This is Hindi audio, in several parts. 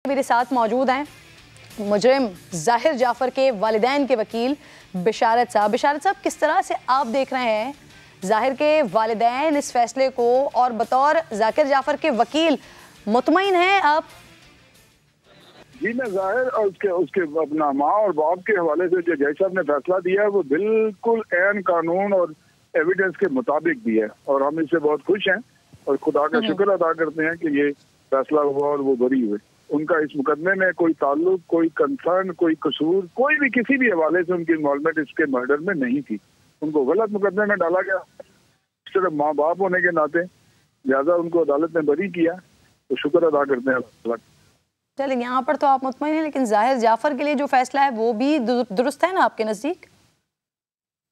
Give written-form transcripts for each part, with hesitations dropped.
मेरे साथ मौजूद हैं मुजरिम जाहिर जाफर के वालिदैन के वकील बिशारत साहब। बिशारत साहब, किस तरह से आप देख रहे हैं जाहिर के वालिदैन इस फैसले को, और बतौर जाकिर जाफर के वकील मुतमईन हैं आप? जी, मैं जाहिर और उसके अपना माँ और बाप के हवाले से जो जज साहब ने फैसला दिया है वो बिल्कुल ऐन कानून और एविडेंस के मुताबिक दिया है, और हम इससे बहुत खुश हैं और खुदा का शुक्र अदा करते हैं कि ये फैसला हुआ और वो बरी हुए। उनका इस मुकदमे में कोई ताल्लुक, कोई कंसर्न, कोई कसूर, कोई भी किसी भी हवाले से उनकी इन्वॉल्वमेंट इसके मर्डर में नहीं थी। उनको गलत मुकदमे में डाला गया, सिर्फ माँ बाप होने के नाते, लिहाजा उनको अदालत ने बरी किया, तो शुक्र अदा करते हैं। चलिए, यहाँ पर तो आप मुतमईन हैं, लेकिन जाहिर जाफर के लिए जो फैसला है वो भी दुरुस्त है ना आपके नजदीक?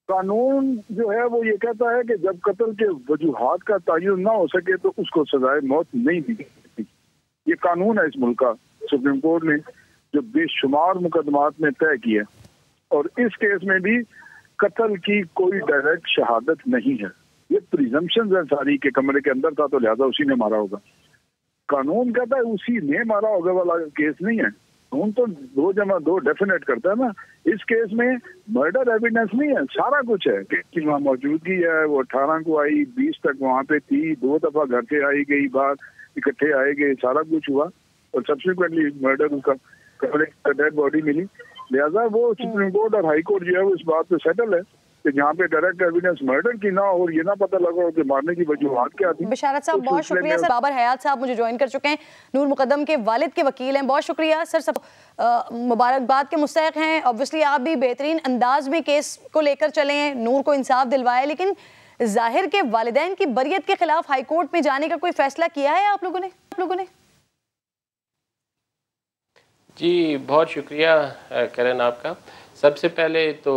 कानून जो है वो ये कहता है कि जब कत्ल के वजूहात का तयन ना हो सके तो उसको सजाए मौत नहीं दी सकती। ये कानून है इस मुल्क का। सुप्रीम कोर्ट ने जो बेशुमार मुकदमात में तय किया, और इस केस में भी कत्ल की कोई डायरेक्ट शहादत नहीं है। ये प्रिजम्पशन है सारी के कमरे के अंदर था तो लिहाजा उसी ने मारा होगा। कानून कहता है उसी ने मारा होगा वाला केस नहीं है। कानून तो 2 जमा 2 डेफिनेट करता है ना। इस केस में मर्डर एविडेंस नहीं है, सारा कुछ है कि वहाँ मौजूदगी है, वो 18 को आई, 20 तक वहाँ पे थी, 2 दफा घर से आई गई, बाहर इकट्ठे आए गए, सारा कुछ हुआ, और सब्सिक्वेंटली मर्डर उसका कमरे डेड बॉडी मिली। लिहाजा वो सुप्रीम कोर्ट और हाई कोर्ट जो है वो इस बात पे सेटल है कि जहाँ पे डायरेक्ट एविडेंस मर्डर की ना हो और ये ना पता लगा हो कि मारने की वजूहात क्या थी। बिशारत साहब, बहुत शुक्रिया सर। बाबर हयात साहब मुझे ज्वाइन कर चुके हैं, नूर मुकद्दम के वालिद के वकील हैं। बहुत शुक्रिया सर, सब मुबारकबाद के मुस्तहिक हैं। ऑब्वियसली आप भी बेहतरीन अंदाज में केस को लेकर चले हैं, नूर को इंसाफ दिलवाया, लेकिन जाहिर के वालिदैन की बरियत के खिलाफ हाई कोर्ट में जाने का कोई फैसला किया है आप लोगों ने? जी, बहुत शुक्रिया करण आपका। सबसे पहले तो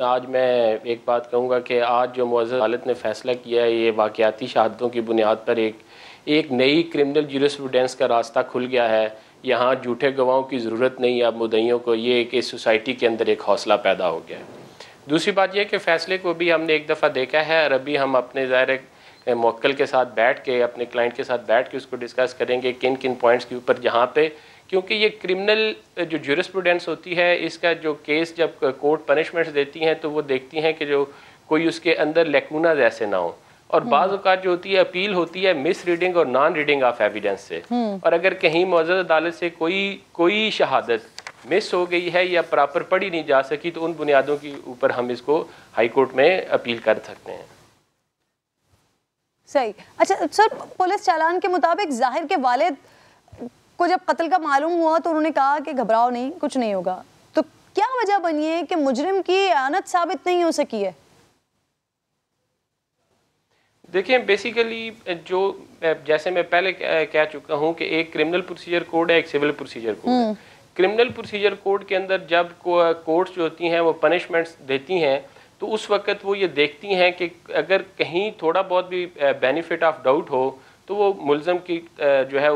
आज मैं एक बात कहूँगा कि आज जो मुअज़्ज़ज़ अदालत ने फ़ैसला किया है, ये वाक़याती शहादतों की बुनियाद पर एक नई क्रिमिनल ज्यूरिस्प्रूडेंस का रास्ता खुल गया है। यहाँ झूठे गवाहों की ज़रूरत नहीं है अब मुद्दइयों को। ये एक सोसाइटी के अंदर एक हौसला पैदा हो गया है। दूसरी बात यह कि फ़ैसले को भी हमने एक दफ़ा देखा है, और अभी हम अपने ज़ाहिर मुवक्किल के साथ बैठ के, अपने क्लाइंट के साथ बैठ के उसको डिस्कस करेंगे किन किन पॉइंट्स के ऊपर, जहाँ पे, क्योंकि ये क्रिमिनल जो ज्यूरिस्प्रूडेंस होती है, इसका जो केस जब कोर्ट पनिशमेंट्स देती हैं तो वो देखती हैं कि जो कोई उसके अंदर लेकुनाज ऐसे ना हो, और बाज़ औक़ात जो होती है अपील होती है मिस रीडिंग और नॉन रीडिंग ऑफ एविडेंस से। और अगर कहीं मुअज़्ज़ज़ अदालत से कोई शहादत मिस हो गई है या प्रॉपर पढ़ी नहीं जा सकी, तो उन बुनियादों के ऊपर हम इसको हाई कोर्ट में अपील कर सकते हैं। सही। अच्छा सर, पुलिस चालान के मुताबिक जाहिर के वालिद को जब कत्ल का मालूम हुआ तो उन्होंने कहा कि घबराओ नहीं, कुछ नहीं होगा। तो क्या वजह बनी है कि मुजरिम की अयानत साबित नहीं हो सकी है? देखें, बेसिकली जो जैसे मैं पहले कह चुका हूं कि एक क्रिमिनल प्रोसीजर कोड है, एक सिविल प्रोसीजर कोड है। क्रिमिनल प्रोसीजर कोड के अंदर जब कोर्ट्स जो होती हैं वो पनिशमेंट्स देती हैं, तो उस वक्त वो ये देखती हैं कि अगर कहीं थोड़ा बहुत भी बेनिफिट ऑफ डाउट हो तो वो मुल्ज़म की जो है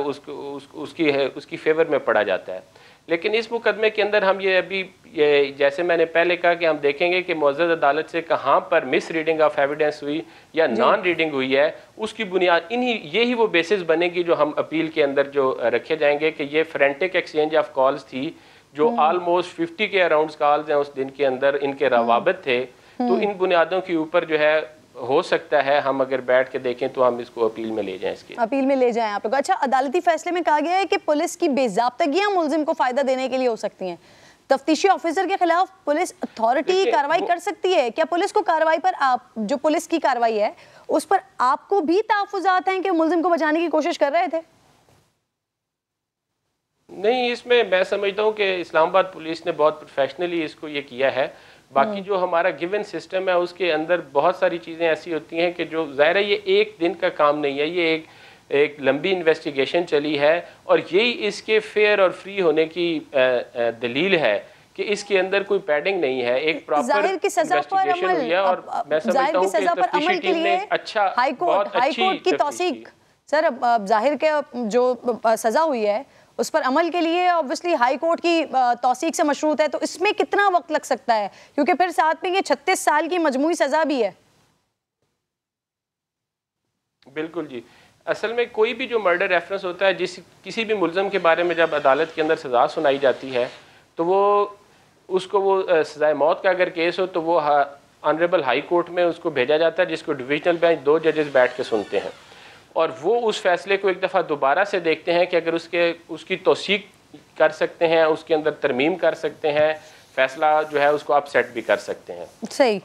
उसकी फेवर में पड़ा जाता है। लेकिन इस मुकदमे के अंदर हम ये जैसे मैंने पहले कहा कि हम देखेंगे कि मुअज़्ज़ज़ अदालत से कहाँ पर मिस रीडिंग ऑफ एविडेंस हुई या नॉन रीडिंग हुई है, उसकी बुनियाद यही वो बेसिस बनेगी जो हम अपील के अंदर जो रखे जाएंगे कि ये फ्रेंटिक एक्सचेंज ऑफ कॉल्स थी, जो ऑलमोस्ट 50 के अराउंड कॉल्स हैं उस दिन के अंदर, इनके रवाबत थे। तो इन बुनियादों के ऊपर जो है हो सकता है हम अगर बैठ के देखें तो हम इसको अपील में ले जाएं, इसकी अपील में ले जाएं आप लोग। अच्छा, अदालती फैसले में कहा गया है कि पुलिस की बेज़ाब्तगियां मुल्जिम को फायदा देने के लिए हो सकती हैं। तफ्तीशी ऑफिसर के खिलाफ पुलिस अथॉरिटी कार्रवाई कर सकती है क्या? पुलिस को कार्रवाई पर जो पुलिस की कार्रवाई है उस पर आपको भी तहफ़्फ़ुज़ात हैं कि मुल्जिम को बचाने की कोशिश कर रहे थे? नहीं, इसमें मैं समझता हूँ कि इस्लामाबाद पुलिस ने बहुत प्रोफेशनली इसको ये किया है। बाकी जो हमारा गिवन सिस्टम है उसके अंदर बहुत सारी चीज़ें ऐसी होती हैं कि जो ज़ाहिर है ये एक दिन का काम नहीं है, ये एक लंबी इन्वेस्टिगेशन चली है, और यही इसके फेयर और फ्री होने की दलील है कि इसके अंदर कोई पैडिंग नहीं है, एक प्रॉपर इन्वेस्टिगेशन हुई है। और मैं समझता हूँ कि तफ्तीशी टीम ने हाई कोर्ट की तौसीक, सर अब जाहिर के जो सज़ा हुई है उस पर अमल के लिए ऑब्वियसली हाई कोर्ट की तौसीक से मशरूत है, तो इसमें कितना वक्त लग सकता है? क्योंकि फिर साथ में ये 36 साल की मजमूई सज़ा भी है। बिल्कुल जी। असल में कोई भी जो मर्डर रेफरेंस होता है, किसी भी मुलज़म के बारे में जब अदालत के अंदर सज़ा सुनाई जाती है तो वो उसको वो सज़ाए मौत का अगर केस हो तो वो ऑनरेबल हाई कोर्ट में उसको भेजा जाता है, जिसको डिविजनल बेंच 2 जजेस बैठ के सुनते हैं और वो उस फैसले को एक दफ़ा दोबारा से देखते हैं कि अगर उसकी तौसीक कर सकते हैं, उसके अंदर तरमीम कर सकते हैं, फैसला जो है उसको अपसेट भी कर सकते हैं। सही।